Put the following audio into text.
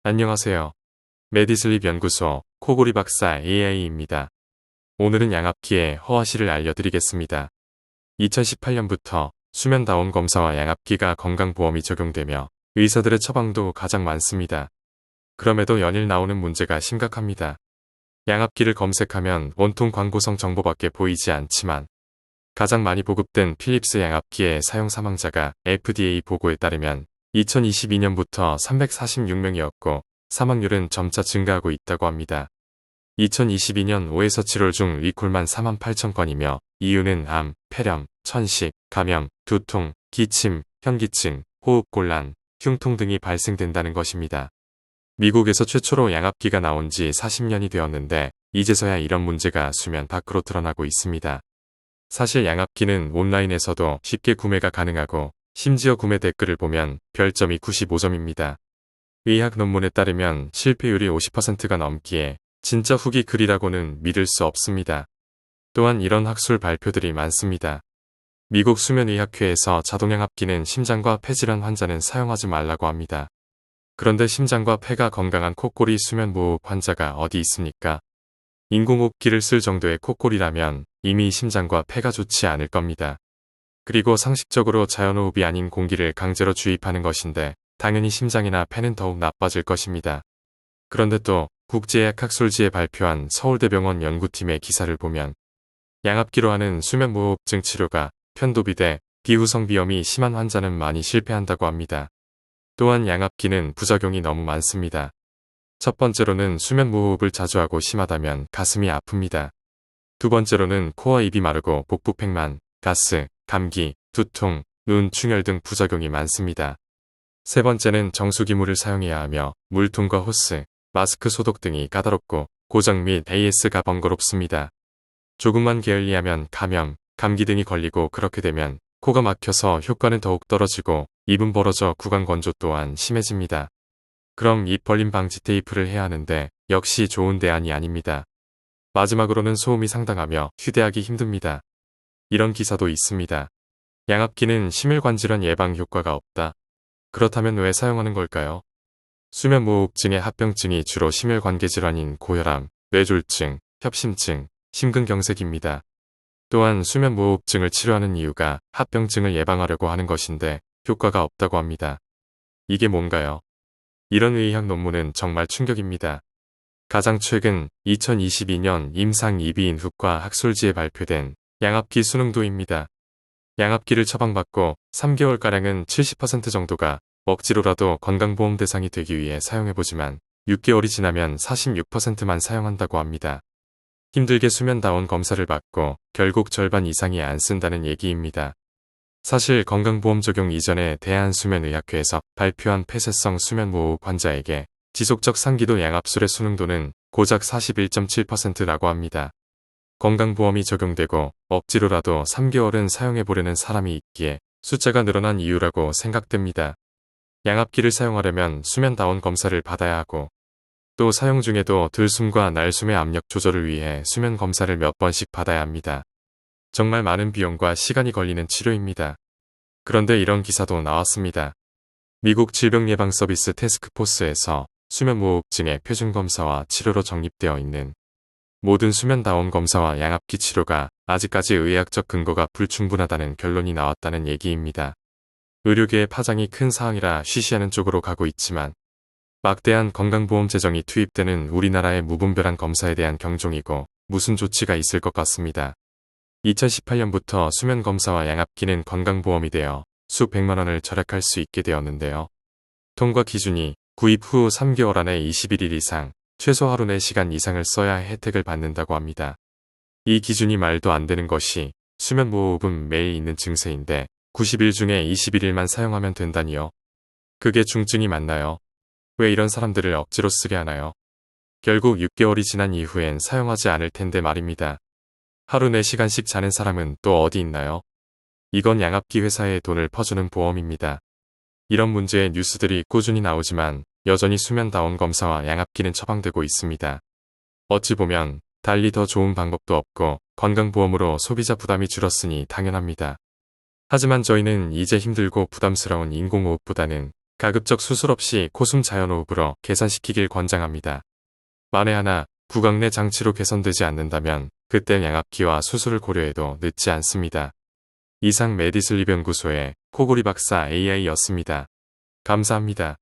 안녕하세요. 메디슬립 연구소 코골이 박사 AI입니다. 오늘은 양압기의 허와시를 알려드리겠습니다. 2018년부터 수면다운 검사와 양압기가 건강보험이 적용되며 의사들의 처방도 가장 많습니다. 그럼에도 연일 나오는 문제가 심각합니다. 양압기를 검색하면 온통 광고성 정보밖에 보이지 않지만 가장 많이 보급된 필립스 양압기의 사용 사망자가 FDA 보고에 따르면 2022년부터 346명이었고 사망률은 점차 증가하고 있다고 합니다. 2022년 5에서 7월 중 리콜만 48,000건이며 이유는 암, 폐렴, 천식, 감염, 두통, 기침, 현기증, 호흡곤란, 흉통 등이 발생된다는 것입니다. 미국에서 최초로 양압기가 나온 지 40년이 되었는데 이제서야 이런 문제가 수면 밖으로 드러나고 있습니다. 사실 양압기는 온라인에서도 쉽게 구매가 가능하고 심지어 구매 댓글을 보면 별점이 95점입니다. 의학 논문에 따르면 실패율이 50%가 넘기에 진짜 후기 글이라고는 믿을 수 없습니다. 또한 이런 학술 발표들이 많습니다. 미국 수면의학회에서 자동양압기는 심장과 폐질환 환자는 사용하지 말라고 합니다. 그런데 심장과 폐가 건강한 코골이 수면무호흡 환자가 어디 있습니까? 인공호흡기를 쓸 정도의 코골이라면 이미 심장과 폐가 좋지 않을 겁니다. 그리고 상식적으로 자연호흡이 아닌 공기를 강제로 주입하는 것인데 당연히 심장이나 폐는 더욱 나빠질 것입니다. 그런데 또 국제의학학술지에 발표한 서울대병원 연구팀의 기사를 보면 양압기로 하는 수면무호흡증 치료가 편도비대, 비후성비염이 심한 환자는 많이 실패한다고 합니다. 또한 양압기는 부작용이 너무 많습니다. 첫 번째로는 수면무호흡을 자주 하고 심하다면 가슴이 아픕니다. 두 번째로는 코와 입이 마르고 복부팽만, 가스, 감기, 두통, 눈 충혈 등 부작용이 많습니다. 세 번째는 정수기물을 사용해야 하며 물통과 호스, 마스크 소독 등이 까다롭고 고장 및 AS가 번거롭습니다. 조금만 게을리하면 감염, 감기 등이 걸리고 그렇게 되면 코가 막혀서 효과는 더욱 떨어지고 입은 벌어져 구강건조 또한 심해집니다. 그럼 입 벌림 방지 테이프를 해야 하는데 역시 좋은 대안이 아닙니다. 마지막으로는 소음이 상당하며 휴대하기 힘듭니다. 이런 기사도 있습니다. 양압기는 심혈관질환 예방 효과가 없다. 그렇다면 왜 사용하는 걸까요? 수면무호흡증의 합병증이 주로 심혈관계질환인 고혈압, 뇌졸중, 협심증, 심근경색입니다. 또한 수면무호흡증을 치료하는 이유가 합병증을 예방하려고 하는 것인데 효과가 없다고 합니다. 이게 뭔가요? 이런 의학 논문은 정말 충격입니다. 가장 최근 2022년 임상 이비인후과 학술지에 발표된 양압기 수능도입니다. 양압기를 처방받고 3개월가량은 70% 정도가 억지로라도 건강보험 대상이 되기 위해 사용해보지만 6개월이 지나면 46%만 사용한다고 합니다. 힘들게 수면다운 검사를 받고 결국 절반 이상이 안 쓴다는 얘기입니다. 사실 건강보험 적용 이전에 대한수면의학회에서 발표한 폐쇄성 수면무호흡 환자에게 지속적 상기도 양압술의 수능도는 고작 41.7%라고 합니다. 건강보험이 적용되고 억지로라도 3개월은 사용해보려는 사람이 있기에 숫자가 늘어난 이유라고 생각됩니다. 양압기를 사용하려면 수면다운 검사를 받아야 하고 또 사용 중에도 들숨과 날숨의 압력 조절을 위해 수면 검사를 몇 번씩 받아야 합니다. 정말 많은 비용과 시간이 걸리는 치료입니다. 그런데 이런 기사도 나왔습니다. 미국 질병예방서비스 태스크포스에서 수면무호흡증의 표준검사와 치료로 정립되어 있는 모든 수면다운 검사와 양압기 치료가 아직까지 의학적 근거가 불충분하다는 결론이 나왔다는 얘기입니다. 의료계의 파장이 큰 사항이라 쉬쉬하는 쪽으로 가고 있지만 막대한 건강보험 재정이 투입되는 우리나라의 무분별한 검사에 대한 경종이고 무슨 조치가 있을 것 같습니다. 2018년부터 수면검사와 양압기는 건강보험이 되어 수백만 원을 절약할 수 있게 되었는데요. 통과 기준이 구입 후 3개월 안에 21일 이상, 최소 하루 4시간 이상을 써야 혜택을 받는다고 합니다. 이 기준이 말도 안 되는 것이 수면무호흡은 매일 있는 증세인데 90일 중에 21일만 사용하면 된다니요. 그게 중증이 맞나요? 왜 이런 사람들을 억지로 쓰게 하나요? 결국 6개월이 지난 이후엔 사용하지 않을 텐데 말입니다. 하루 4시간씩 자는 사람은 또 어디 있나요? 이건 양압기 회사에 돈을 퍼주는 보험입니다. 이런 문제의 뉴스들이 꾸준히 나오지만 여전히 수면다운 검사와 양압기는 처방되고 있습니다. 어찌 보면 달리 더 좋은 방법도 없고 건강보험으로 소비자 부담이 줄었으니 당연합니다. 하지만 저희는 이제 힘들고 부담스러운 인공호흡보다는 가급적 수술 없이 코숨 자연호흡으로 개선시키길 권장합니다. 만에 하나 구강 내 장치로 개선되지 않는다면 그땐 양압기와 수술을 고려해도 늦지 않습니다. 이상 메디슬립 연구소의 코골이 박사 AI였습니다. 감사합니다.